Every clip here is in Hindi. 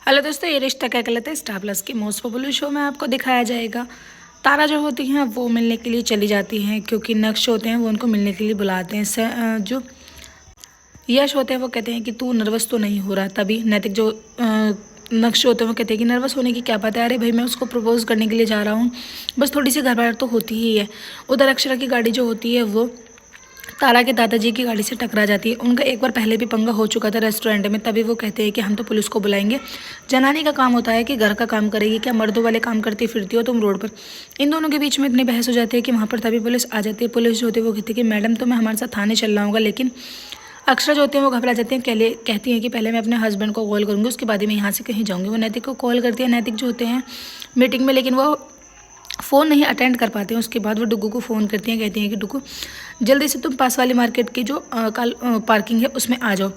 हेलो दोस्तों, ये रिश्ता क्या कहलाता है स्टार प्लस के मोस्ट पॉपुलर शो में आपको दिखाया जाएगा। तारा जो होती हैं वो मिलने के लिए चली जाती हैं क्योंकि नक्श होते हैं वो उनको मिलने के लिए बुलाते हैं। जो यश होते हैं वो कहते हैं कि तू नर्वस तो नहीं हो रहा। तभी नैतिक जो नक्श होते हैं वो कहते हैं कि नर्वस होने की क्या बात है, अरे भाई मैं उसको प्रपोज करने के लिए जा रहा हूँ, बस थोड़ी सी घबराहट तो होती ही है। उधर अक्षरा की गाड़ी जो होती है वो तारा के दादाजी की गाड़ी से टकरा जाती है। उनका एक बार पहले भी पंगा हो चुका था रेस्टोरेंट में। तभी वो कहते हैं कि हम तो पुलिस को बुलाएंगे, जनानी का काम होता है कि घर का काम करेगी, क्या मर्दों वाले काम करती फिरती हो तुम रोड पर। इन दोनों के बीच में इतनी बहस हो जाती है कि वहाँ पर तभी पुलिस आ जाती है। पुलिस जो होती है वो कहती है कि मैडम तो मैं हमारे साथ थाने चलना होगा, लेकिन अक्षरा जो होते हैं वो घबरा जाते हैं। कहती हैं कि पहले मैं अपने हस्बैंड को कॉल करूँगी, उसके बाद ही मैं यहाँ से कहीं जाऊँगी। वो नैतिक को कॉल करती है। नैतिक जो होते हैं मीटिंग में, लेकिन वो फ़ोन नहीं अटेंड कर पाते हैं। उसके बाद वो डुग्गू को फ़ोन करती हैं, कहती हैं कि डुग्गू जल्दी से तुम पास वाली मार्केट की जो पार्किंग है उसमें आ जाओ।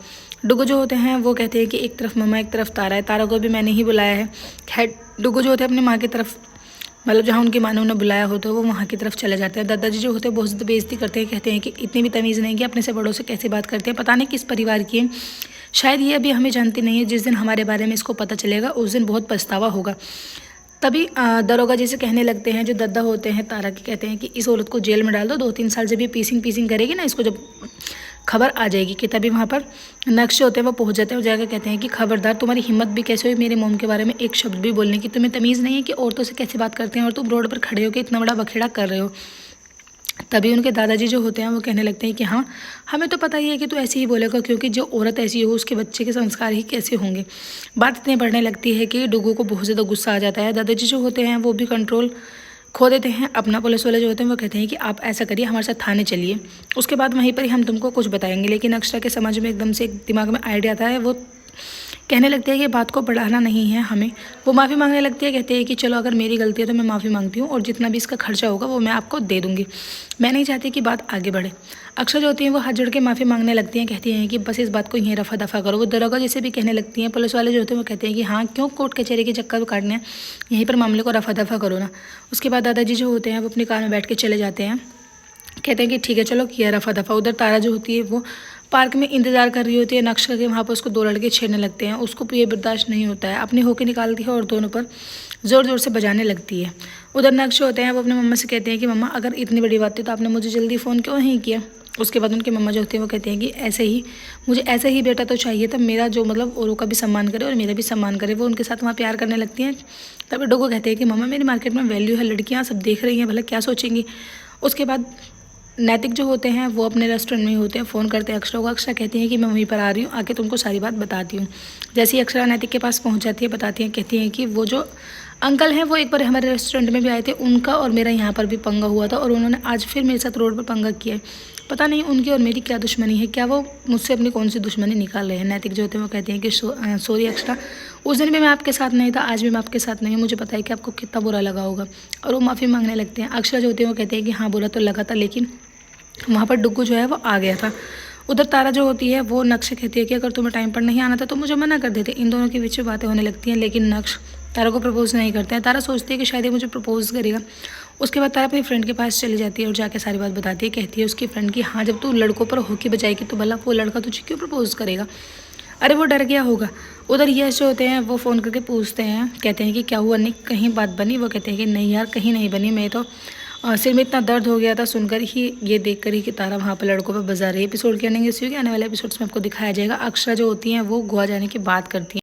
डुग्गू जो होते हैं वो कहते हैं कि एक तरफ मम्मा एक तरफ तारा है, तारा को भी मैंने ही बुलाया है। खैर डुग्गू जो होते हैं अपनी माँ की तरफ, मतलब जहाँ उनकी माँ ने उन्हें बुलाया हो तो वो वहाँ की तरफ चले जाते हैं। दादाजी जो होते हैं बहुत ज़्यादा बेइज्जती करते हैं, कहते हैं कि इतनी भी तमीज़ नहीं कि अपने से बड़ों से कैसे बात करते हैं, पता नहीं किस परिवार की है, शायद ये अभी हमें जानती नहीं है। जिस दिन हमारे बारे में इसको पता चलेगा उस दिन बहुत पछतावा होगा। तभी दरोगा जी से कहने लगते हैं, जो दद्दा होते हैं तारा के, कहते हैं कि इस औरत को जेल में डाल दो, 2-3 साल जब ये पीसिंग करेगी ना, इसको जब खबर आ जाएगी कि। तभी वहाँ पर नक्श होते हैं वो पहुँच जाते हैं और जाकर कहते हैं कि खबरदार, तुम्हारी हिम्मत भी कैसे हुई मेरे मोम के बारे में एक शब्द भी बोलने की, तुम्हें तमीज़ नहीं है कि औरतों से कैसे बात करते हैं, और तुम रोड पर खड़े होकर इतना बड़ा बखेड़ा कर रहे हो। तभी उनके दादाजी जो होते हैं वो कहने लगते हैं कि हाँ, हमें तो पता ही है कि तू ऐसे ही बोलेगा, क्योंकि जो औरत ऐसी हो उसके बच्चे के संस्कार ही कैसे होंगे। बात इतनी बढ़ने लगती है कि डुग्गू को बहुत ज़्यादा गुस्सा आ जाता है। दादाजी जो होते हैं वो भी कंट्रोल खो देते हैं अपना। पुलिस वाले जो होते हैं वो कहते हैं कि आप ऐसा करिए, हमारे साथ थाने चलिए, उसके बाद वहीं पर ही हम तुमको कुछ बताएंगे। लेकिन अक्षरा के समझ में एकदम से एक दिमाग में आइडिया आता है। वो कहने लगते हैं कि बात को बढ़ाना नहीं है हमें। वो माफ़ी मांगने लगती है, कहते हैं कि चलो अगर मेरी गलती है तो मैं माफ़ी मांगती हूँ, और जितना भी इसका खर्चा होगा वो मैं आपको दे दूँगी, मैं नहीं चाहती कि बात आगे बढ़े। अक्षर जो होती हैं वो हाथ जोड़ के माफ़ी मांगने लगती हैं, कहती हैं कि बस इस बात को यहीं रफा दफा करो। वो दरोगा जैसे भी कहने लगती हैं। पुलिस वाले जो होते हैं वो कहते हैं कि हाँ, क्यों कोर्ट कचहरी के चक्कर काटने हैं, यहीं पर मामले को रफा दफा करो ना। उसके बाद दादाजी जो होते हैं वो अपनी कार में बैठ के चले जाते हैं, कहते हैं कि ठीक है चलो किया रफा दफा। उधर तारा जो होती है वो पार्क में इंतजार कर रही होती है नक्श के। वहाँ पर उसको 2 लड़के छेड़ने लगते हैं। उसको ये बर्दाश्त नहीं होता है, अपनी होके निकालती है और दोनों पर ज़ोर ज़ोर से बजाने लगती है। उधर नक्श होते हैं वो अपने मम्मा से कहते हैं कि मम्मा अगर इतनी बड़ी बात थी तो आपने मुझे जल्दी फ़ोन क्यों नहीं किया। उसके बाद उनके मम्मा जो होते हैं वो कहते हैं कि ऐसे ही मुझे ऐसा ही बेटा तो चाहिए था, मेरा जो मतलब औरों का भी सम्मान करे और मेरा भी सम्मान करे। वो उनके साथ वहाँ प्यार करने लगती हैं। तब डोगो कहते हैं कि मम्मा मेरी मार्केट में वैल्यू है, लड़कियाँ सब देख रही हैं, भला क्या सोचेंगी। उसके बाद नैतिक जो होते हैं वो अपने रेस्टोरेंट में ही होते हैं। फ़ोन करते हैं अक्षरा को। अक्षरा कहती हैं कि मैं वहीं पर आ रही हूँ, आके तुमको सारी बात बताती हूँ। जैसे ही अक्षरा नैतिक के पास पहुँच जाती है, बताती हैं, कहती हैं कि वो जो अंकल हैं वो एक बार हमारे रेस्टोरेंट में भी आए थे, उनका और मेरा यहाँ पर भी पंगा हुआ था, और उन्होंने आज फिर मेरे साथ रोड पर पंगा किया है। पता नहीं उनकी और मेरी क्या दुश्मनी है, क्या वो मुझसे अपनी कौन सी दुश्मनी निकाल रहे हैं। नैतिक जो होते हैं वो कहते हैं कि सॉरी अक्षरा, उस दिन भी मैं आपके साथ नहीं था, आज भी मैं आपके साथ नहीं हूँ, मुझे पता है कि आपको कितना बुरा लगा होगा। और वो माफ़ी मांगने लगते हैं। अक्षरा जो होते हैं वो कहते हैं कि हाँ बुरा तो लगा था, लेकिन वहाँ पर डुग्गू जो है वो आ गया था। उधर तारा जो होती है वो नक्श कहती है कि अगर तुम्हें टाइम पर नहीं आना था तो मुझे मना कर देते। इन दोनों के बीच में बातें होने लगती हैं, लेकिन नक्श तारा को प्रपोज नहीं करते हैं। तारा सोचती है कि शायद ये मुझे प्रपोज करेगा। उसके बाद तारा अपनी फ्रेंड के पास चली जाती है और जाके सारी बात बताती है। कहती है उसकी फ्रेंड की हाँ, जब तू लड़कों पर होके बजाएगी तो भला वो लड़का तुझे क्यों प्रपोज करेगा, अरे वो डर गया होगा। उधर यश जो होते हैं वो फ़ोन करके पूछते हैं, कहते हैं कि क्या हुआ निक, कहीं बात बनी। वो कहते हैं कि नहीं यार कहीं नहीं बनी, मैं तो सिर में इतना दर्द हो गया था सुनकर ही, ये देखकर ही कि तारा वहाँ पर लड़कों पर बजा रही है। एपिसोड के आने वाले एपिसोड्स में आपको दिखाया जाएगा। अक्षरा जो होती हैं वो गोवा जाने की बात करती हैं।